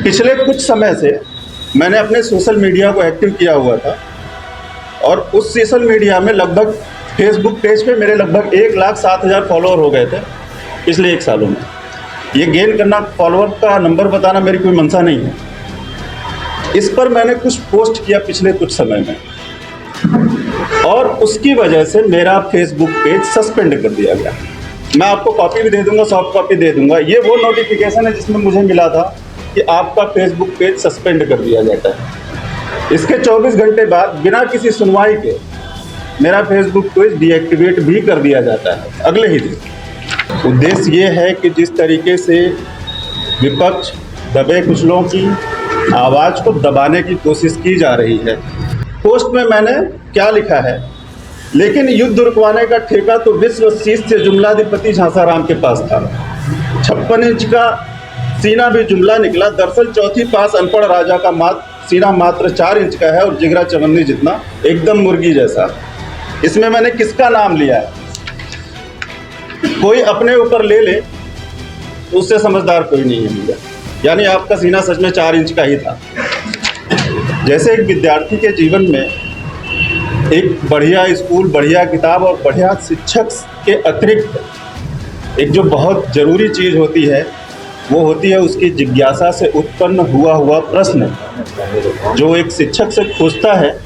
पिछले कुछ समय से मैंने अपने सोशल मीडिया को एक्टिव किया हुआ था और उस सोशल मीडिया में लगभग फेसबुक पेज पे मेरे लगभग 1,07,000 फॉलोअर हो गए थे पिछले 1 सालों में। ये गेन करना, फॉलोअर का नंबर बताना मेरी कोई मंशा नहीं है। इस पर मैंने कुछ पोस्ट किया पिछले कुछ समय में और उसकी वजह से मेरा फेसबुक पेज सस्पेंड कर दिया गया। मैं आपको कॉपी भी दे दूंगा, सॉफ्ट कॉपी दे दूंगा। ये वो नोटिफिकेशन है जिसमें मुझे मिला था कि आपका फेसबुक पेज सस्पेंड कर दिया जाता है। इसके 24 घंटे बाद बिना किसी सुनवाई के मेरा फेसबुक पेज डीएक्टिवेट भी कर दिया जाता है अगले ही दिन। उद्देश्य ये है कि जिस तरीके से विपक्ष दबे कुचलों की आवाज़ को दबाने की कोशिश की जा रही है। पोस्ट में मैंने क्या लिखा है, लेकिन युद्ध रुकवाने का ठेका तो विश्व शीर्ष से जुमलाधिपति झांसाराम के पास था। 56 इंच का सीना भी जुमला निकला। दरअसल चौथी पास अनपढ़ राजा का सीना मात्र 4 इंच का है और जिगरा चवन्नी जितना, एकदम मुर्गी जैसा। इसमें मैंने किसका नाम लिया है? कोई अपने ऊपर ले ले तो उससे समझदार कोई नहीं है भैया। यानी आपका सीना सच में 4 इंच का ही था। जैसे एक विद्यार्थी के जीवन में एक बढ़िया स्कूल, बढ़िया किताब और बढ़िया शिक्षक के अतिरिक्त एक जो बहुत ज़रूरी चीज़ होती है वो होती है उसकी जिज्ञासा से उत्पन्न हुआ प्रश्न, जो एक शिक्षक से खोजता है,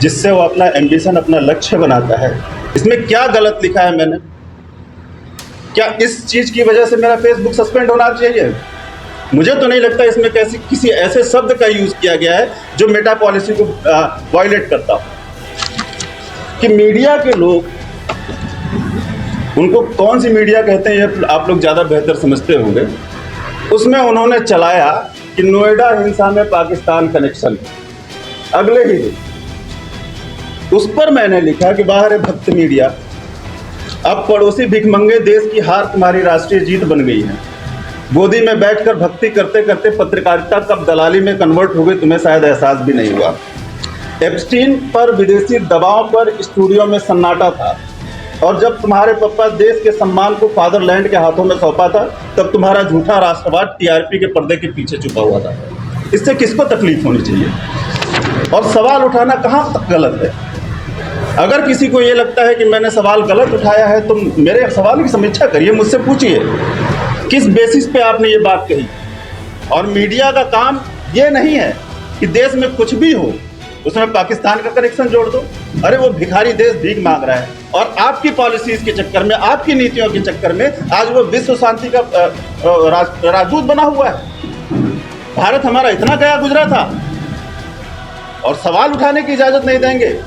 जिससे वो अपना एम्बिशन, अपना लक्ष्य बनाता है। इसमें क्या गलत लिखा है मैंने? क्या इस चीज़ की वजह से मेरा फेसबुक सस्पेंड होना चाहिए? मुझे तो नहीं लगता इसमें किसी ऐसे शब्द का यूज़ किया गया है जो मेटा पॉलिसी को वायलेट करता हो। कि मीडिया के लोग, उनको कौन सी मीडिया कहते हैं ये आप लोग ज़्यादा बेहतर समझते होंगे, उसमें उन्होंने चलाया कि नोएडा हिंसा में पाकिस्तान कनेक्शन। अगले ही दिन उस पर मैंने लिखा कि बाहर है भक्त मीडिया, अब पड़ोसी भिखमंगे देश की हार तुम्हारी राष्ट्रीय जीत बन गई है। गोदी में बैठकर भक्ति करते करते पत्रकारिता कब दलाली में कन्वर्ट हो गई तुम्हें शायद एहसास भी नहीं हुआ। एप्स्टीन पर विदेशी दबाव पर स्टूडियो में सन्नाटा था और जब तुम्हारे पापा देश के सम्मान को फादरलैंड के हाथों में सौंपा था तब तुम्हारा झूठा राष्ट्रवाद टीआरपी के पर्दे के पीछे छुपा हुआ था। इससे किसको तकलीफ होनी चाहिए? और सवाल उठाना कहाँ तक गलत है? अगर किसी को ये लगता है कि मैंने सवाल गलत उठाया है तो मेरे सवाल की समीक्षा करिए, मुझसे पूछिए किस बेसिस पे आपने ये बात कही। और मीडिया का काम ये नहीं है कि देश में कुछ भी हो उसमें पाकिस्तान का कनेक्शन जोड़ दो। अरे वो भिखारी देश भीख मांग रहा है और आपकी पॉलिसीज के चक्कर में, आपकी नीतियों के चक्कर में आज वो विश्व शांति का राजदूत बना हुआ है। भारत हमारा इतना गया गुजरा था और सवाल उठाने की इजाज़त नहीं देंगे,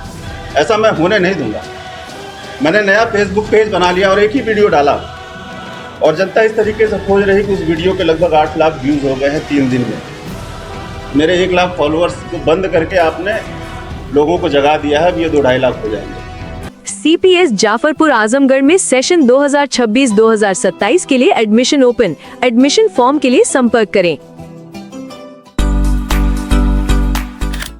ऐसा मैं होने नहीं दूंगा। मैंने नया फेसबुक पेज बना लिया और एक ही वीडियो डाला और जनता इस तरीके से खोज रही कि उस वीडियो के लगभग 8 लाख व्यूज़ हो गए हैं 3 दिन में। मेरे 1 लाख फॉलोअर्स को बंद करके आपने लोगों को जगा दिया है, अब ये 2-2.5 लाख हो जाएंगे। सीपीएस जाफरपुर आजमगढ़ में सेशन 2026-2027 के लिए एडमिशन ओपन। एडमिशन फॉर्म के लिए संपर्क करें।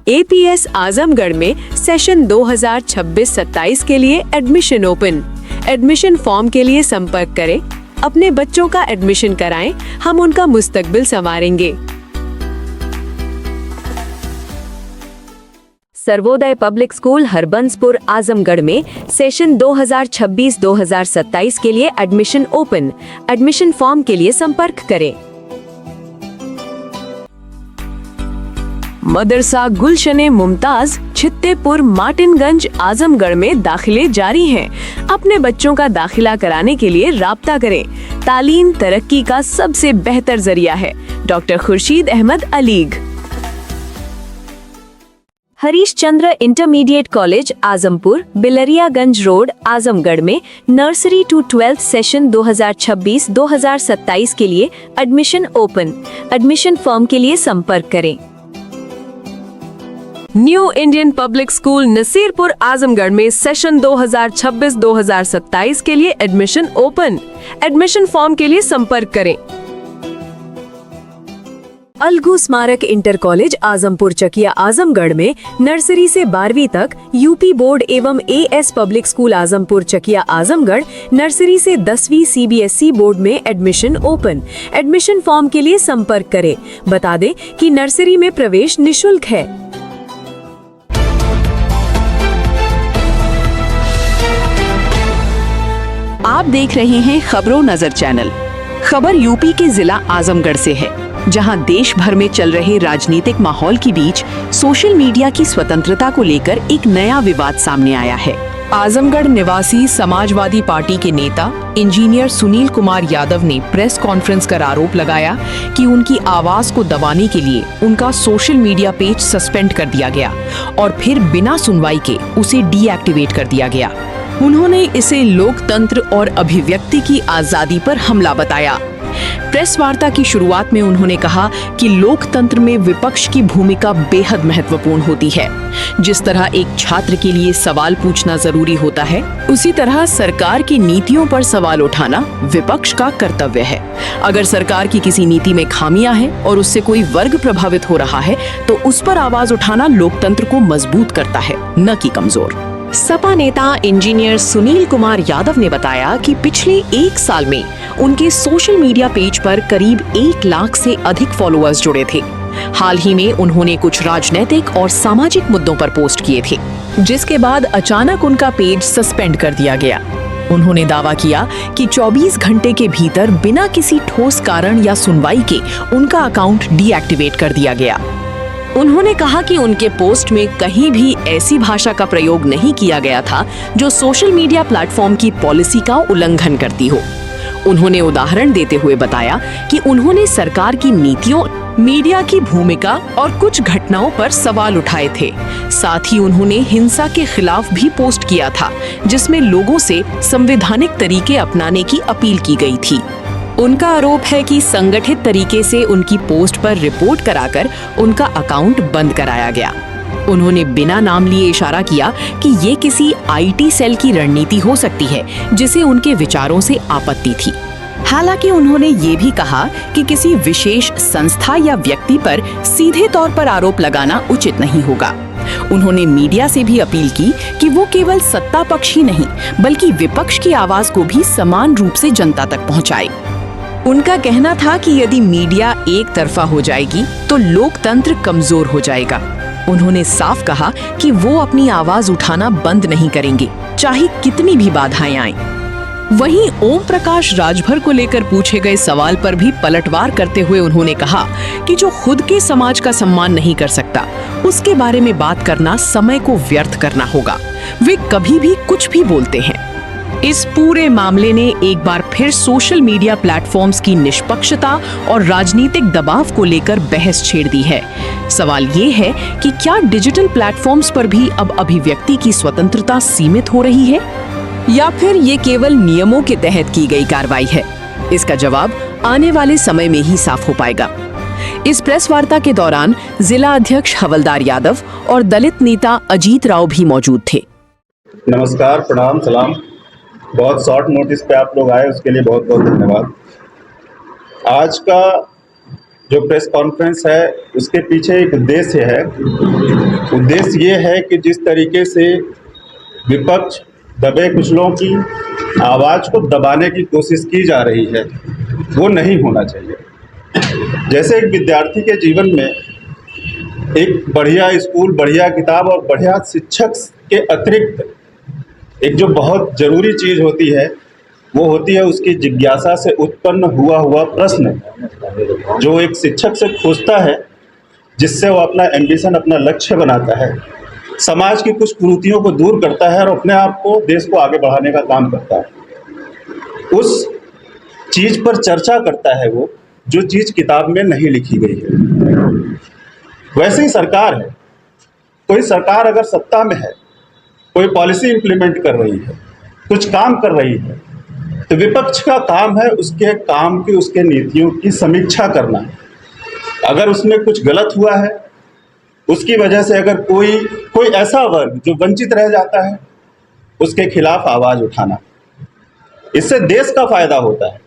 एपीएस आजमगढ़ में सेशन 2026-27 के लिए एडमिशन ओपन। एडमिशन फॉर्म के लिए संपर्क करें। अपने बच्चों का एडमिशन कराएं, हम उनका मुस्तकबिल संवारेंगे। सर्वोदय पब्लिक स्कूल हरबंसपुर आजमगढ़ में सेशन 2026-2027 के लिए एडमिशन ओपन। एडमिशन फॉर्म के लिए संपर्क करें। मदरसा गुलशने मुमताज छित्तेपुर मार्टिनगंज आजमगढ़ में दाखिले जारी हैं। अपने बच्चों का दाखिला कराने के लिए राब्ता करें। तालीम तरक्की का सबसे बेहतर जरिया है। Doctor Khurshid Ahmad Alig. Harish Chandra intermediate college Azampur Bilariyaganj road Azamgarh में नर्सरी टू 12th सेशन 2026-2027 के लिए एडमिशन ओपन। एडमिशन फॉर्म के लिए संपर्क करें। New Indian public school Nasirpur Azamgarh में सेशन 2026-2027 के लिए एडमिशन ओपन। एडमिशन फॉर्म के लिए संपर्क करें। अलगू स्मारक इंटर कॉलेज आजमपुर चकिया आजमगढ़ में नर्सरी से 12वीं तक, यूपी बोर्ड एवं AS public school Azampur Chakiya Azamgarh nursery से 10वीं सीबीएसई बोर्ड में एडमिशन ओपन। एडमिशन फॉर्म के लिए संपर्क करें। बता दें कि नर्सरी में प्रवेश निशुल्क है। आप देख रहे हैं खबरों नजर चैनल। खबर यूपी के जिला आजमगढ़ से है, जहां देश भर में चल रहे राजनीतिक माहौल के बीच सोशल मीडिया की स्वतंत्रता को लेकर एक नया विवाद सामने आया है। आजमगढ़ निवासी समाजवादी पार्टी के नेता इंजीनियर सुनील कुमार यादव ने प्रेस कॉन्फ्रेंस कर आरोप लगाया कि उनकी आवाज को दबाने के लिए उनका सोशल मीडिया पेज सस्पेंड कर दिया गया और फिर बिना सुनवाई के उसे डीएक्टिवेट कर दिया गया। उन्होंने इसे लोकतंत्र और अभिव्यक्ति की आजादी पर हमला बताया। प्रेस वार्ता की शुरुआत में उन्होंने कहा कि लोकतंत्र में विपक्ष की भूमिका बेहद महत्वपूर्ण होती है। जिस तरह एक छात्र के लिए सवाल पूछना जरूरी होता है, उसी तरह सरकार की नीतियों पर सवाल उठाना विपक्ष का कर्तव्य है। अगर सरकार की किसी नीति में खामियां हैं और उससे कोई वर्ग प्रभावित हो रहा है, तो उस पर आवाज उठाना लोकतंत्र को मजबूत करता है, न कि कमजोर। सपा नेता इंजीनियर सुनील कुमार यादव ने बताया कि पिछले 1 साल में उनके सोशल मीडिया पेज पर करीब 1 लाख से अधिक फॉलोअर्स जुड़े थे। हाल ही में उन्होंने कुछ राजनीतिक और सामाजिक मुद्दों पर पोस्ट किए थे, जिसके बाद अचानक उनका पेज सस्पेंड कर दिया गया। उन्होंने दावा किया कि 24 घंटे के भीतर बिना किसी ठोस कारण या सुनवाई के उनका अकाउंट डीएक्टिवेट कर दिया गया। उन्होंने कहा कि उनके पोस्ट में कहीं भी ऐसी भाषा का प्रयोग नहीं किया गया था जो सोशल मीडिया प्लेटफॉर्म की पॉलिसी का उल्लंघन करती हो। उन्होंने उदाहरण देते हुए बताया कि उन्होंने सरकार की नीतियों, मीडिया की भूमिका और कुछ घटनाओं पर सवाल उठाए थे। साथ ही उन्होंने हिंसा के खिलाफ भी पोस्ट किया था, जिसमें लोगों से संवैधानिक तरीके अपनाने की अपील की गई थी। उनका आरोप है कि संगठित तरीके से उनकी पोस्ट पर रिपोर्ट कराकर उनका अकाउंट बंद कराया गया। उन्होंने बिना नाम लिए इशारा किया कि ये किसी आईटी सेल की रणनीति हो सकती है, जिसे उनके विचारों से आपत्ति थी। हालांकि उन्होंने ये भी कहा कि किसी विशेष संस्था या व्यक्ति पर सीधे तौर पर आरोप लगाना उचित नहीं होगा। उन्होंने मीडिया से भी अपील की कि वो केवल सत्ता पक्ष ही नहीं, बल्कि विपक्ष की आवाज को भी समान रूप से जनता तक पहुंचाए। उनका कहना था कि यदि मीडिया एक तरफा हो जाएगी तो लोकतंत्र कमजोर हो जाएगा। उन्होंने साफ कहा कि वो अपनी आवाज उठाना बंद नहीं करेंगे, चाहे कितनी भी बाधाएं आएं। वहीं ओम प्रकाश राजभर को लेकर पूछे गए सवाल पर भी पलटवार करते हुए उन्होंने कहा कि जो खुद के समाज का सम्मान नहीं कर सकता, उसके बारे में बात करना समय को व्यर्थ करना होगा। वे कभी भी कुछ भी बोलते हैं। इस पूरे मामले ने एक बार फिर सोशल मीडिया प्लेटफॉर्म्स की निष्पक्षता और राजनीतिक दबाव को लेकर बहस छेड़ दी है। सवाल ये है कि क्या डिजिटल प्लेटफॉर्म्स पर भी अब अभिव्यक्ति की स्वतंत्रता सीमित हो रही है, या फिर ये केवल नियमों के तहत की गई कार्रवाई है? इसका जवाब आने वाले समय में ही साफ हो पाएगा। इस प्रेस वार्ता के दौरान जिला अध्यक्ष हवलदार यादव और दलित नेता अजीत राव भी मौजूद थे। नमस्कार, प्रणाम, सलाम। बहुत शॉर्ट नोटिस पे आप लोग आए, उसके लिए बहुत बहुत धन्यवाद। आज का जो प्रेस कॉन्फ्रेंस है, उसके पीछे एक उद्देश्य है। उद्देश्य ये है कि जिस तरीके से विपक्ष दबे कुचलों की आवाज़ को दबाने की कोशिश की जा रही है, वो नहीं होना चाहिए। जैसे एक विद्यार्थी के जीवन में एक बढ़िया स्कूल, बढ़िया किताब और बढ़िया शिक्षक के अतिरिक्त एक जो बहुत ज़रूरी चीज़ होती है, वो होती है उसकी जिज्ञासा से उत्पन्न हुआ प्रश्न, जो एक शिक्षक से खोजता है, जिससे वो अपना एम्बिशन, अपना लक्ष्य बनाता है, समाज की कुछ कुरीतियों को दूर करता है और अपने आप को, देश को आगे बढ़ाने का काम करता है। उस चीज़ पर चर्चा करता है वो, जो चीज़ किताब में नहीं लिखी गई है। वैसे ही सरकार है। कोई सरकार अगर सत्ता में है, कोई पॉलिसी इंप्लीमेंट कर रही है, कुछ काम कर रही है, तो विपक्ष का काम है उसके काम की, उसके नीतियों की समीक्षा करना। अगर उसमें कुछ गलत हुआ है, उसकी वजह से अगर कोई ऐसा वर्ग जो वंचित रह जाता है, उसके खिलाफ आवाज़ उठाना। इससे देश का फायदा होता है।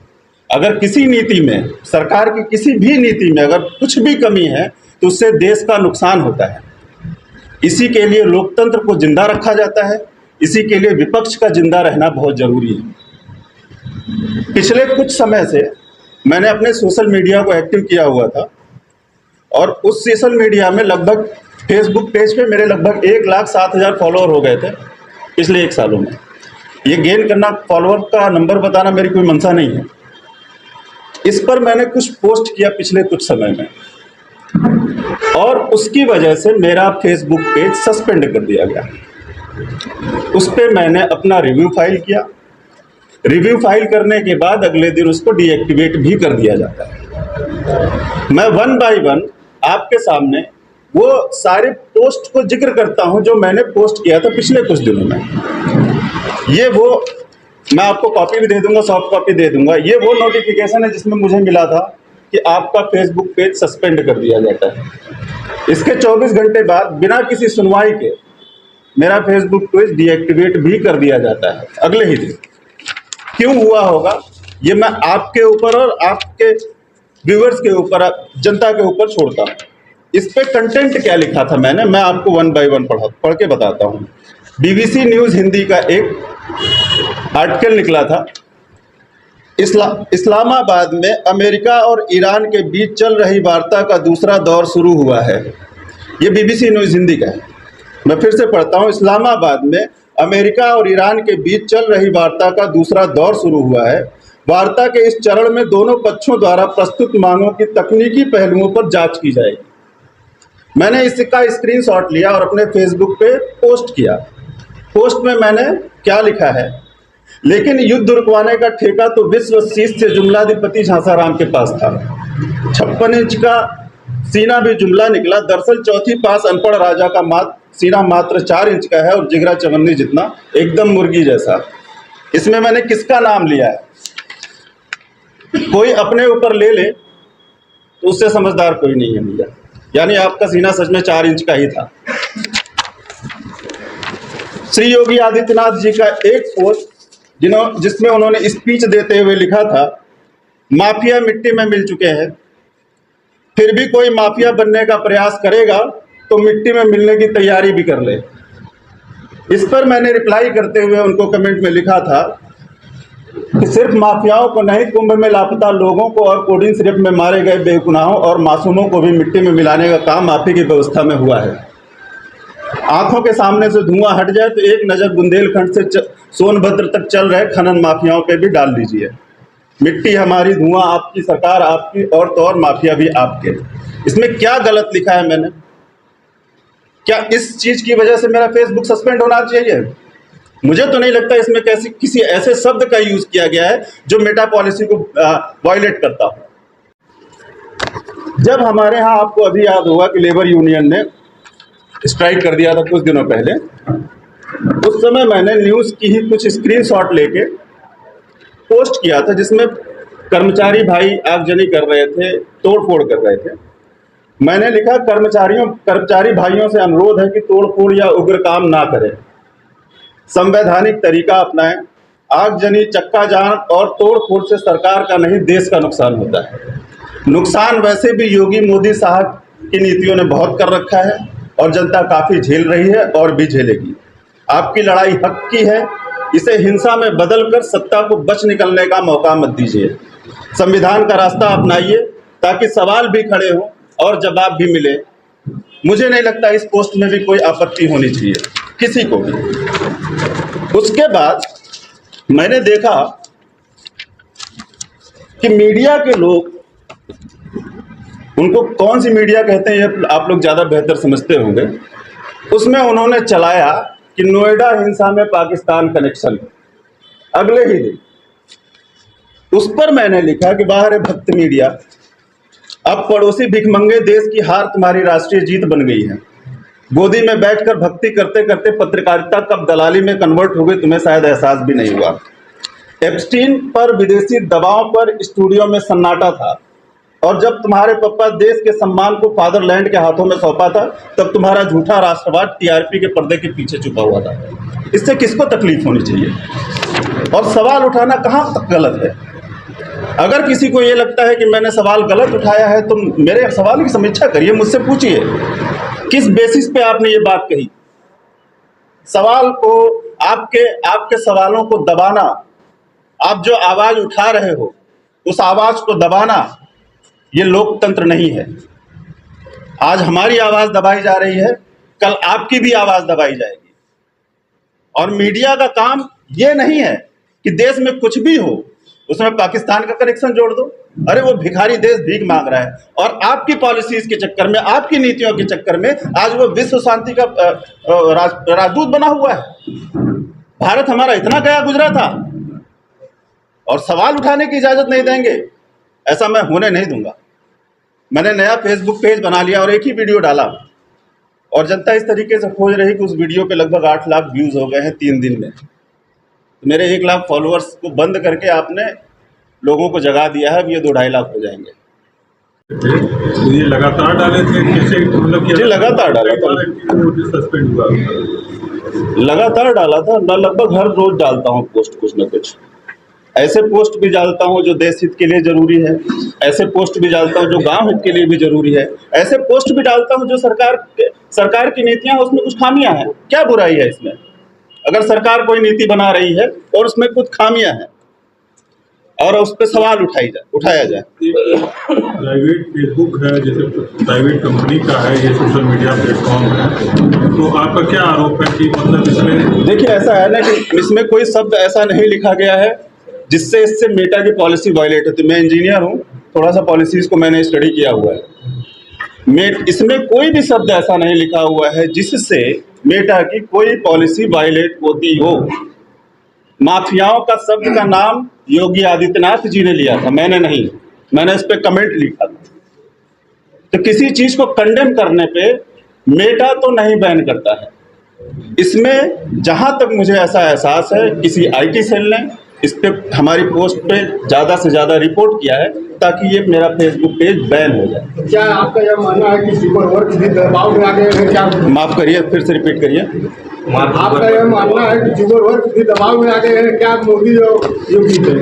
अगर किसी नीति में, सरकार की किसी भी नीति में अगर कुछ भी कमी है तो उससे देश का नुकसान होता है। इसी के लिए लोकतंत्र को जिंदा रखा जाता है, इसी के लिए विपक्ष का जिंदा रहना बहुत जरूरी है। पिछले कुछ समय से मैंने अपने सोशल मीडिया को एक्टिव किया हुआ था और उस सोशल मीडिया में लगभग फेसबुक पेज पे मेरे लगभग 1,07,000 फॉलोअर हो गए थे पिछले 1 सालों में। ये गेन करना, फॉलोअर का नंबर बताना मेरी कोई मंशा नहीं है। इस पर मैंने कुछ पोस्ट किया पिछले कुछ समय में और उसकी वजह से मेरा फेसबुक पेज सस्पेंड कर दिया गया। उस पर मैंने अपना रिव्यू फाइल किया। रिव्यू फाइल करने के बाद अगले दिन उसको डीएक्टिवेट भी कर दिया जाता है। मैं 1 बाय 1 आपके सामने वो सारे पोस्ट को जिक्र करता हूं जो मैंने पोस्ट किया था पिछले कुछ दिनों में। ये वो, मैं आपको कॉपी भी दे दूंगा, सॉफ्ट कॉपी दे दूंगा। ये वो नोटिफिकेशन है जिसमें मुझे मिला था कि आपका फेसबुक पेज सस्पेंड कर दिया जाता है। इसके 24 घंटे बाद बिना किसी सुनवाई के मेरा फेसबुक पेज डीएक्टिवेट भी कर दिया जाता है अगले ही दिन। क्यों हुआ होगा ये मैं आपके ऊपर और आपके व्यूअर्स के ऊपर, जनता के ऊपर छोड़ता हूँ। इस पे कंटेंट क्या लिखा था मैं आपको 1 बाय 1 पढ़ के बताता हूँ। BBC न्यूज़ हिंदी का एक आर्टिकल निकला था। इस्लामाबाद में अमेरिका और ईरान के बीच चल रही वार्ता का दूसरा दौर शुरू हुआ है। ये BBC न्यूज़ हिंदी का है। मैं फिर से पढ़ता हूँ। इस्लामाबाद में अमेरिका और ईरान के बीच चल रही वार्ता का दूसरा दौर शुरू हुआ है। वार्ता के इस चरण में दोनों पक्षों द्वारा प्रस्तुत मांगों की तकनीकी पहलुओं पर जांच की जाएगी। मैंने इसका स्क्रीनशॉट लिया और अपने फेसबुक पे पोस्ट किया। पोस्ट में मैंने क्या लिखा है, लेकिन युद्ध रुकवाने का ठेका तो विश्व शीर्ष से जुमलाधिपति झांसाराम के पास था। 56 इंच का सीना भी जुमला निकला। दरअसल चौथी पास अनपढ़ राजा का सीना मात्र 4 इंच का है और जिगरा चवन्नी जितना, एकदम मुर्गी जैसा। इसमें मैंने किसका नाम लिया है? कोई अपने ऊपर ले ले तो उससे समझदार कोई नहीं है भैया। यानी आपका सीना सच में 4 इंच का ही था। श्री योगी आदित्यनाथ जी का एक पोस्ट जिसमें उन्होंने स्पीच देते हुए लिखा था, माफिया मिट्टी में मिल चुके हैं, फिर भी कोई माफिया बनने का प्रयास करेगा तो मिट्टी में मिलने की तैयारी भी कर ले। इस पर मैंने रिप्लाई करते हुए उनको कमेंट में लिखा था कि सिर्फ माफियाओं को नहीं, कुंभ में लापता लोगों को और कोडिंग सिरप में मारे गए बेगुनाहों और मासूमों को भी मिट्टी में मिलाने का काम आप ही की व्यवस्था में हुआ है। आंखों के सामने से धुआं हट जाए तो एक नज़र बुंदेलखंड से सोनभद्र तक चल रहे खनन माफियाओं पे भी डाल दीजिए। मिट्टी हमारी, धुआं आपकी, सरकार आपकी और तो और माफिया भी आपके। इसमें क्या गलत लिखा है मैंने? क्या इस चीज की वजह से मेरा फेसबुक सस्पेंड होना चाहिए? मुझे तो नहीं लगता इसमें किसी ऐसे शब्द का यूज किया गया है जो मेटा पॉलिसी को वायलेट करता हो। जब हमारे यहाँ, आपको अभी याद होगा कि लेबर यूनियन ने स्ट्राइक कर दिया था कुछ दिनों पहले, उस समय मैंने न्यूज़ की ही कुछ स्क्रीनशॉट लेके पोस्ट किया था जिसमें कर्मचारी भाई आगजनी कर रहे थे, तोड़फोड़ कर रहे थे। मैंने लिखा, कर्मचारी भाइयों से अनुरोध है कि तोड़फोड़ या उग्र काम ना करें, संवैधानिक तरीका अपनाएं। आगजनी, चक्का जाम और तोड़फोड़ से सरकार का नहीं, देश का नुकसान होता है। नुकसान वैसे भी योगी मोदी साहब की नीतियों ने बहुत कर रखा है और जनता काफ़ी झेल रही है और भी झेलेगी। आपकी लड़ाई हक की है, इसे हिंसा में बदलकर सत्ता को बच निकलने का मौका मत दीजिए। संविधान का रास्ता अपनाइए ताकि सवाल भी खड़े हों और जवाब भी मिले। मुझे नहीं लगता इस पोस्ट में भी कोई आपत्ति होनी चाहिए किसी को भी। उसके बाद मैंने देखा कि मीडिया के लोग, उनको कौन सी मीडिया कहते हैं ये आप लोग ज़्यादा बेहतर समझते होंगे, उसमें उन्होंने चलाया कि नोएडा हिंसा में पाकिस्तान कनेक्शन। अगले ही दिन उस पर मैंने लिखा कि बाहर है भक्त मीडिया, अब पड़ोसी भिखमंगे देश की हार तुम्हारी राष्ट्रीय जीत बन गई है। गोदी में बैठकर भक्ति करते करते पत्रकारिता कब दलाली में कन्वर्ट हो गई तुम्हें शायद एहसास भी नहीं हुआ। एप्स्टीन पर विदेशी दबाव पर स्टूडियो में सन्नाटा था और जब तुम्हारे पापा देश के सम्मान को फादरलैंड के हाथों में सौंपा था तब तुम्हारा झूठा राष्ट्रवाद टीआरपी के पर्दे के पीछे छुपा हुआ था। इससे किसको तकलीफ होनी चाहिए? और सवाल उठाना कहाँ तक गलत है? अगर किसी को ये लगता है कि मैंने सवाल गलत उठाया है तो मेरे सवाल की समीक्षा करिए, मुझसे पूछिए किस बेसिस पे आपने ये बात कही। सवाल को आपके सवालों को दबाना, आप जो आवाज उठा रहे हो उस आवाज को दबाना, ये लोकतंत्र नहीं है। आज हमारी आवाज दबाई जा रही है, कल आपकी भी आवाज दबाई जाएगी। और मीडिया का काम ये नहीं है कि देश में कुछ भी हो उसमें पाकिस्तान का कनेक्शन जोड़ दो। अरे वो भिखारी देश भीख मांग रहा है और आपकी पॉलिसीज के चक्कर में, आपकी नीतियों के चक्कर में आज वो विश्व शांति का राजदूत बना हुआ है। भारत हमारा इतना गया गुजरा था और सवाल उठाने की इजाजत नहीं देंगे, ऐसा मैं होने नहीं दूंगा। मैंने नया फेसबुक पेज बना लिया और एक ही वीडियो डाला और जनता इस तरीके से खोज रही कि उस वीडियो पे लगभग 8 लाख व्यूज हो गए हैं 3 दिन में। तो मेरे 1 लाख फॉलोअर्स को बंद करके आपने लोगों को जगा दिया है, अब ये 2-2.5 लाख हो जाएंगे। ये लगातार डाले थे, कैसे मतलब जी लगातार डाला था, सस्पेंड हुआ? लगातार डाला था। मैं लगभग हर रोज डालता हूँ पोस्ट, कुछ ना कुछ। ऐसे पोस्ट भी डालता हूँ जो देश हित के लिए जरूरी है, ऐसे पोस्ट भी डालता हूँ जो गांव हित के लिए भी जरूरी है, ऐसे पोस्ट भी डालता हूँ जो सरकार की नीतियां उसमें कुछ खामियां हैं। क्या बुराई है इसमें? अगर सरकार कोई नीति बना रही है और उसमें कुछ खामियां हैं और उस पर सवाल उठाया जाए। प्राइवेट फेसबुक है, जैसे प्राइवेट कंपनी का है, ये सोशल मीडिया प्लेटफॉर्म है, तो आपका क्या आरोप है कि मतलब इसमें? देखिए ऐसा है ना कि इसमें कोई शब्द ऐसा नहीं लिखा गया है जिससे इससे मेटा की पॉलिसी वायलेट होती। मैं इंजीनियर हूँ, थोड़ा सा पॉलिसीज को मैंने स्टडी किया हुआ है। इसमें कोई भी शब्द ऐसा नहीं लिखा हुआ है जिससे मेटा की कोई पॉलिसी वायलेट होती हो। माफियाओं का शब्द का नाम योगी आदित्यनाथ जी ने लिया था, मैंने नहीं। मैंने इस पे कमेंट लिखा था। तो किसी चीज को कंडेम करने पे मेटा तो नहीं बैन करता है। इसमें जहां तक मुझे ऐसा एहसास है, किसी आईटी सेल ने इस पे हमारी पोस्ट पे ज्यादा से ज्यादा रिपोर्ट किया है ताकि ये मेरा फेसबुक पेज बैन हो जाए। क्या आपका यह मानना है कि जुगर वर्ग भी दबाव में आ गए हैं? क्या माफ करिए, फिर से रिपीट करिए। आपका यह मानना है कि जुगर वर्ग भी दबाव में आ गए हैं? क्या मोदी और योगी थे?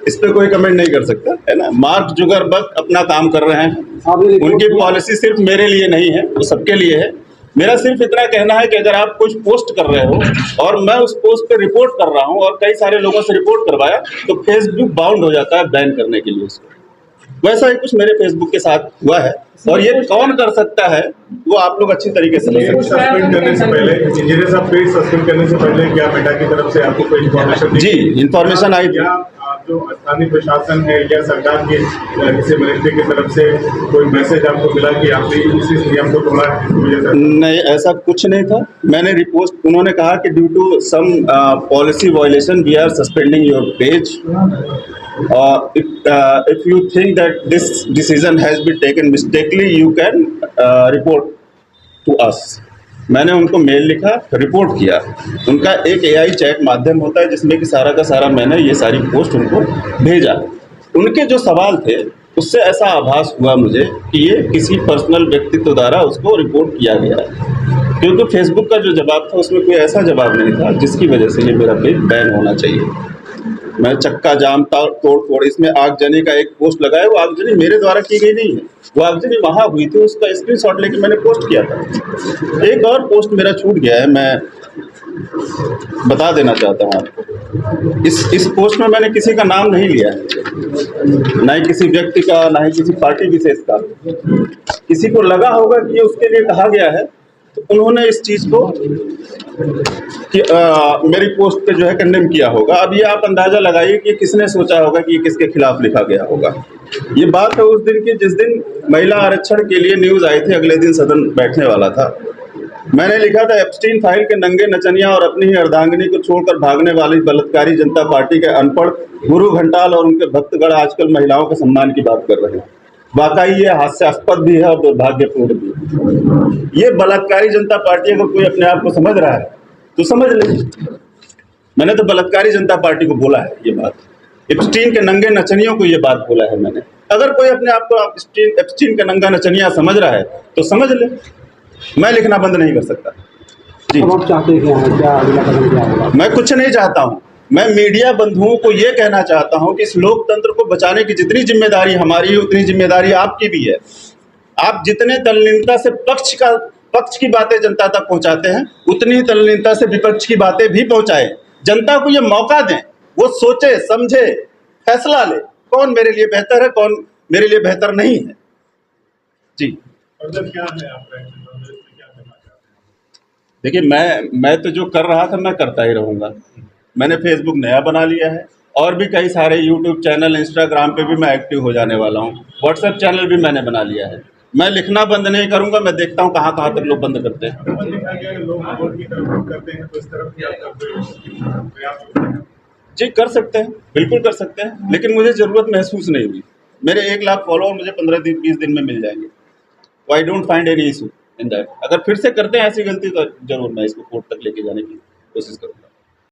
इस पे कोई कमेंट नहीं कर सकता, है ना। मार्क जुगरबर्ग अपना काम कर रहे हैं, उनकी पॉलिसी सिर्फ मेरे लिए नहीं है, वो सबके लिए है। मेरा सिर्फ इतना कहना है कि अगर आप कुछ पोस्ट कर रहे हो और मैं उस पोस्ट पे रिपोर्ट कर रहा हूं और कई सारे लोगों से रिपोर्ट करवाया तो फेसबुक बाउंड हो जाता है बैन करने के लिए उसको। वैसा ही कुछ मेरे फेसबुक के साथ हुआ है और ये कौन कर सकता है वो आप लोग अच्छी तरीके से समझ। सस्पेंड करने से पहले, इंजीनियर साहब पेज सस्पेंड करने से पहले क्या मेटा की तरफ से आपको कोई इन्फॉर्मेशन? जी, इन्फॉर्मेशन आई थी। जो स्थानीय प्रशासन है या सरकार के किसी मिनिस्ट्री की तरफ से कोई मैसेज आपको मिला कि आपने इस नियम को तोड़ा है? नहीं, ऐसा कुछ नहीं था। मैंने रिपोर्ट, उन्होंने कहा कि due to some policy violation we are suspending your page. If you think that this decision has been taken mistakenly you can report to us. मैंने उनको मेल लिखा, रिपोर्ट किया। उनका एक AI चैट माध्यम होता है जिसमें कि सारा का सारा मैंने ये सारी पोस्ट उनको भेजा। उनके जो सवाल थे उससे ऐसा आभास हुआ मुझे कि ये किसी पर्सनल व्यक्तित्व द्वारा उसको रिपोर्ट किया गया है, क्योंकि फेसबुक का जो जवाब था उसमें कोई ऐसा जवाब नहीं था जिसकी वजह से ये मेरा पेज बैन होना चाहिए। मैं चक्का जाम तोड़ फोड़, इसमें आगजनी का एक पोस्ट लगाया, वो आगजनी मेरे द्वारा की गई नहीं है, वो आगजनी वहाँ हुई थी, उसका स्क्रीनशॉट लेके मैंने पोस्ट किया था। एक और पोस्ट मेरा छूट गया है, मैं बता देना चाहता हूँ आपको। इस पोस्ट में मैंने किसी का नाम नहीं लिया है, ना ही किसी व्यक्ति का, ना ही किसी पार्टी विशेष का। किसी को लगा होगा कि ये उसके लिए कहा गया है तो उन्होंने इस चीज़ को कि मेरी पोस्ट पे जो है कंडेम किया होगा। अब ये आप अंदाजा लगाइए कि किसने सोचा होगा कि ये किसके खिलाफ लिखा गया होगा। ये बात है उस दिन की जिस दिन महिला आरक्षण के लिए न्यूज़ आई थी, अगले दिन सदन बैठने वाला था। मैंने लिखा था, एप्स्टीन फाइल के नंगे नचनिया और अपनी ही अर्धांगिनी को छोड़कर भागने वाली बलात्कारी जनता पार्टी के अनपढ़ गुरु घंटाल और उनके भक्तगण आजकल महिलाओं के सम्मान की बात कर रहे हैं। वाकई ये हास्यास्पद भी है और दुर्भाग्यपूर्ण भी है। ये बलात्कारी जनता पार्टी अगर कोई अपने आप को समझ रहा है तो समझ ले। मैंने तो बलात्कारी जनता पार्टी को बोला है ये बात, एप्स्टीन के नंगे नचनियों को ये बात बोला है मैंने। अगर कोई अपने आप को एप्स्टीन का नंगा नचनिया समझ रहा है तो समझ ले, मैं लिखना बंद नहीं कर सकता। जी, अब आप चाहते हैं क्या अगला कदम क्या होगा? मैं कुछ नहीं चाहता हूँ। मैं मीडिया बंधुओं को ये कहना चाहता हूं कि इस लोकतंत्र को बचाने की जितनी जिम्मेदारी हमारी है उतनी जिम्मेदारी आपकी भी है। आप जितने तल्लीनता से पक्ष की बातें जनता तक पहुंचाते हैं उतनी ही तल्लीनता से विपक्ष की बातें भी पहुंचाएं। जनता को ये मौका दें, वो सोचे समझे फैसला ले कौन मेरे लिए बेहतर है कौन मेरे लिए बेहतर नहीं है। जी फर्दर क्या है आपका एक्शन, क्या करना चाहते हैं? देखिए मैं तो जो कर रहा था मैं करता ही रहूँगा। मैंने फेसबुक नया बना लिया है और भी कई सारे यूट्यूब चैनल इंस्टाग्राम पे भी मैं एक्टिव हो जाने वाला हूँ। व्हाट्सएप चैनल भी मैंने बना लिया है। मैं लिखना बंद नहीं करूँगा। मैं देखता हूँ कहाँ कहाँ तक लोग बंद करते हैं। देखा गया कि लोग वोट की तरफ रुख करते हैं, तो इस तरफ क्या प्रयास होते हैं? जी कर सकते हैं, बिल्कुल कर सकते हैं, लेकिन मुझे ज़रूरत महसूस नहीं हुई। मेरे 1 लाख फॉलोअर मुझे 15-20 दिन में मिल जाएंगे। I don't find any issue in that. अगर फिर से करते हैं ऐसी गलती तो जरूर मैं इसको कोर्ट तक लेके जाने की कोशिश करूँगा।